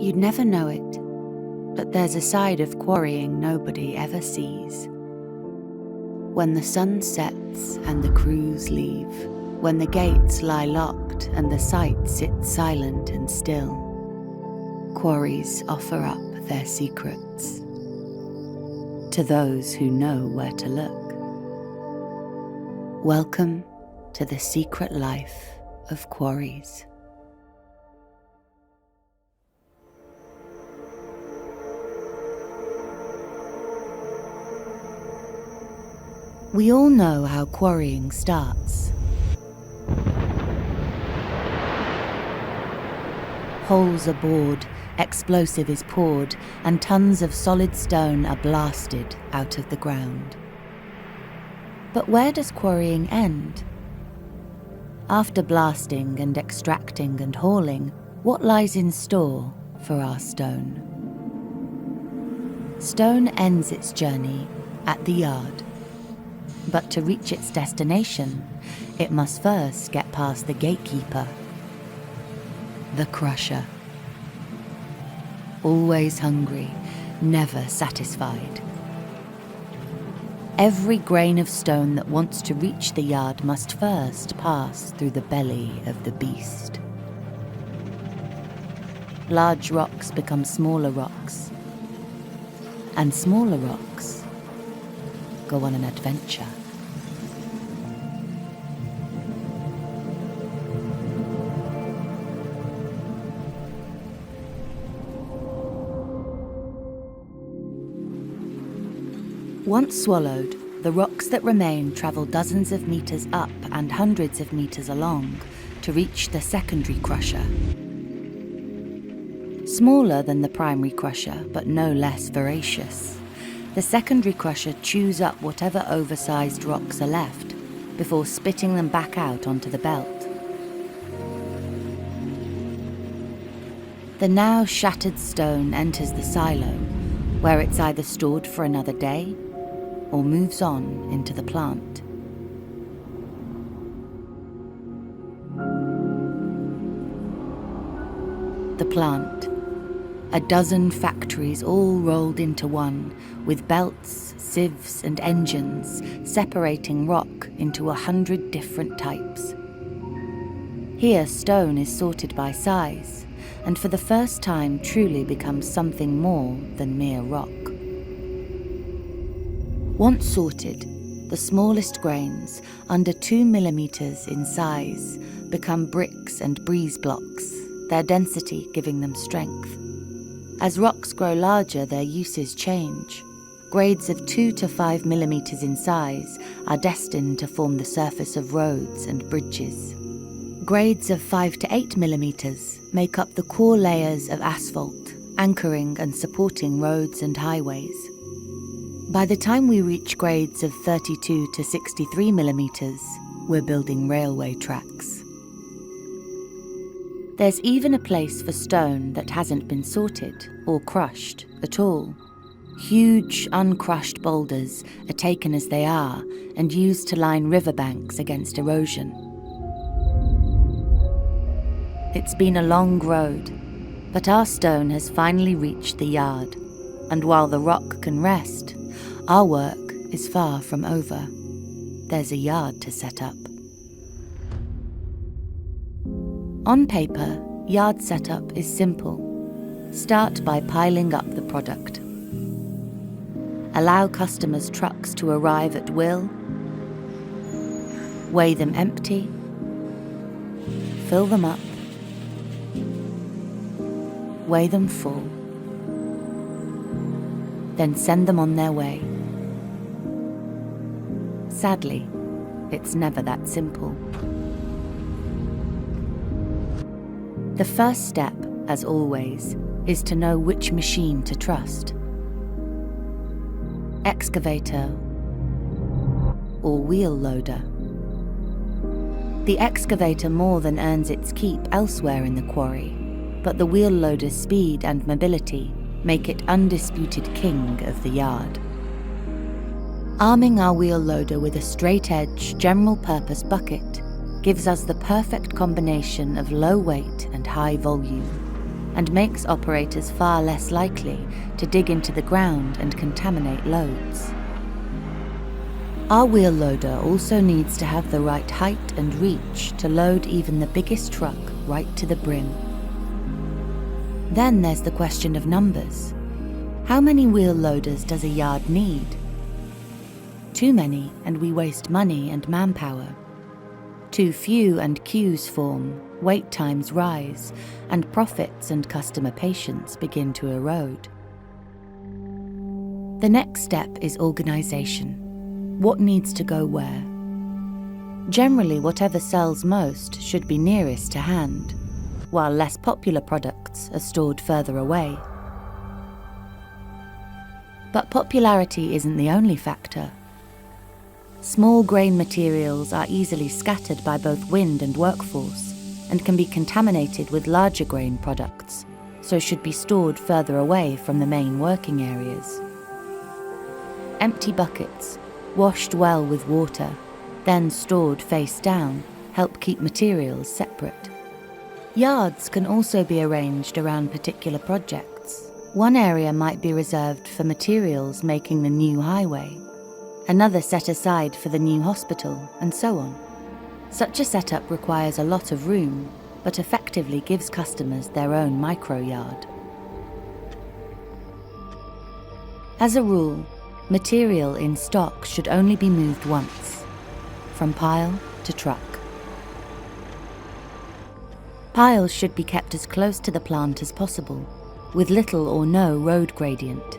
You'd never know it, but there's a side of quarrying nobody ever sees. When the sun sets and the crews leave, when the gates lie locked and the site sits silent and still, quarries offer up their secrets to those who know where to look. Welcome to the secret life of quarries. We all know how quarrying starts. Holes are bored, explosive is poured, and tons of solid stone are blasted out of the ground. But where does quarrying end? After blasting and extracting and hauling, what lies in store for our stone? Stone ends its journey at the yard. But to reach its destination, it must first get past the gatekeeper, the crusher. Always hungry, never satisfied. Every grain of stone that wants to reach the yard must first pass through the belly of the beast. Large rocks become smaller rocks, and smaller rocks go on an adventure. Once swallowed, the rocks that remain travel dozens of meters up and hundreds of meters along to reach the secondary crusher. Smaller than the primary crusher, but no less voracious, the secondary crusher chews up whatever oversized rocks are left before spitting them back out onto the belt. The now shattered stone enters the silo, where it's either stored for another day or moves on into the plant. The plant. A dozen factories all rolled into one, with belts, sieves and engines separating rock into 100 different types. Here stone is sorted by size, and for the first time truly becomes something more than mere rock. Once sorted, the smallest grains, under 2 millimeters in size, become bricks and breeze blocks, their density giving them strength. As rocks grow larger, their uses change. Grades of 2 to 5 millimeters in size are destined to form the surface of roads and bridges. Grades of 5 to 8 millimeters make up the core layers of asphalt, anchoring and supporting roads and highways. By the time we reach grades of 32 to 63 millimeters, we're building railway tracks. There's even a place for stone that hasn't been sorted or crushed at all. Huge, uncrushed boulders are taken as they are and used to line riverbanks against erosion. It's been a long road, but our stone has finally reached the yard, and while the rock can rest, our work is far from over. There's a yard to set up. On paper, yard setup is simple. Start by piling up the product. Allow customers' trucks to arrive at will. Weigh them empty. Fill them up. Weigh them full. Then send them on their way. Sadly, it's never that simple. The first step, as always, is to know which machine to trust. Excavator or wheel loader. The excavator more than earns its keep elsewhere in the quarry, but the wheel loader's speed and mobility make it undisputed king of the yard. Arming our wheel loader with a straight-edge, general-purpose bucket gives us the perfect combination of low weight and high volume, and makes operators far less likely to dig into the ground and contaminate loads. Our wheel loader also needs to have the right height and reach to load even the biggest truck right to the brim. Then there's the question of numbers. How many wheel loaders does a yard need? Too many, and we waste money and manpower. Too few, and queues form, wait times rise, and profits and customer patience begin to erode. The next step is organisation. What needs to go where? Generally, whatever sells most should be nearest to hand, while less popular products are stored further away. But popularity isn't the only factor. Small grain materials are easily scattered by both wind and workforce, and can be contaminated with larger grain products, so should be stored further away from the main working areas. Empty buckets, washed well with water, then stored face down, help keep materials separate. Yards can also be arranged around particular projects. One area might be reserved for materials making the new highway, another set aside for the new hospital, and so on. Such a setup requires a lot of room, but effectively gives customers their own micro-yard. As a rule, material in stock should only be moved once, from pile to truck. Piles should be kept as close to the plant as possible, with little or no road gradient.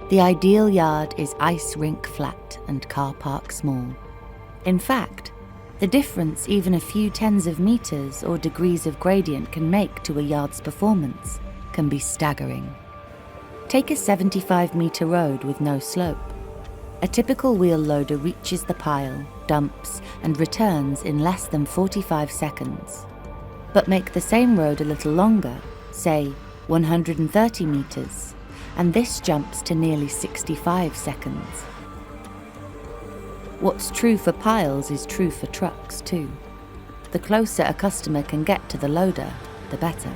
The ideal yard is ice rink flat and car park small. In fact, the difference even a few tens of meters or degrees of gradient can make to a yard's performance can be staggering. Take a 75-meter road with no slope. A typical wheel loader reaches the pile, dumps, and returns in less than 45 seconds. But make the same road a little longer, say 130 meters, and this jumps to nearly 65 seconds. What's true for piles is true for trucks too. The closer a customer can get to the loader, the better.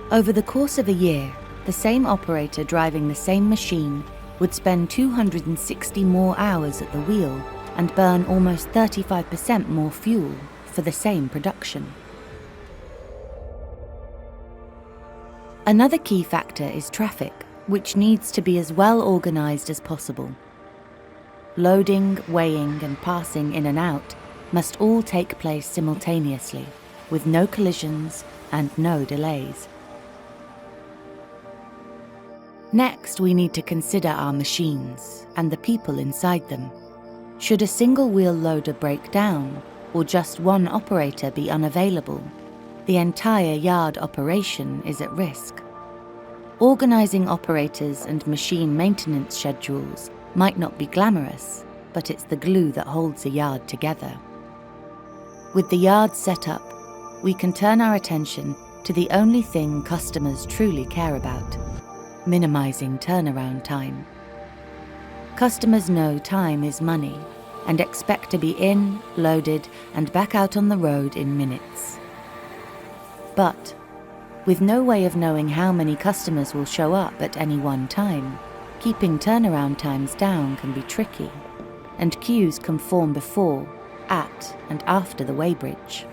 Over the course of a year, the same operator driving the same machine would spend 260 more hours at the wheel and burn almost 35% more fuel for the same production. Another key factor is traffic, which needs to be as well organised as possible. Loading, weighing, and passing in and out must all take place simultaneously, with no collisions and no delays. Next, we need to consider our machines and the people inside them. Should a single wheel loader break down, or just one operator be unavailable, the entire yard operation is at risk. Organising operators and machine maintenance schedules might not be glamorous, but it's the glue that holds a yard together. With the yard set up, we can turn our attention to the only thing customers truly care about: minimising turnaround time. Customers know time is money and expect to be in, loaded, and back out on the road in minutes. But with no way of knowing how many customers will show up at any one time, keeping turnaround times down can be tricky, and queues can form before, at, and after the weighbridge.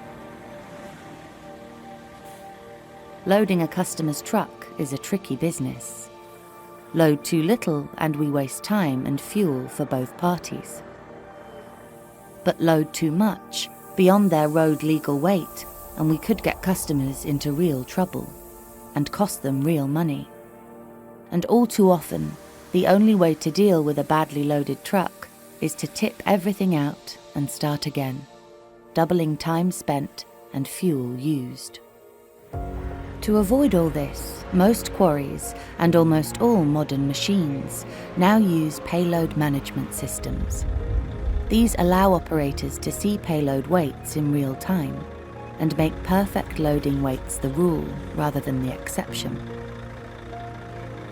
Loading a customer's truck is a tricky business. Load too little and we waste time and fuel for both parties. But load too much, beyond their road legal weight, and we could get customers into real trouble and cost them real money. And all too often, the only way to deal with a badly loaded truck is to tip everything out and start again, doubling time spent and fuel used. To avoid all this, most quarries and almost all modern machines now use payload management systems. These allow operators to see payload weights in real time and make perfect loading weights the rule rather than the exception.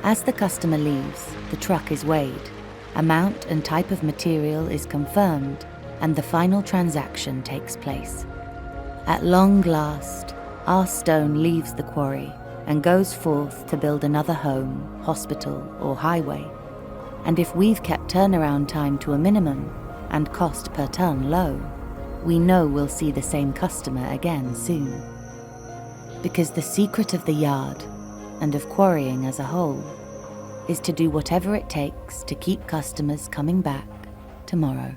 As the customer leaves, the truck is weighed, amount and type of material is confirmed, and the final transaction takes place. At long last, our stone leaves the quarry and goes forth to build another home, hospital, or highway. And if we've kept turnaround time to a minimum and cost per ton low, we know we'll see the same customer again soon. Because the secret of the yard, and of quarrying as a whole, is to do whatever it takes to keep customers coming back tomorrow.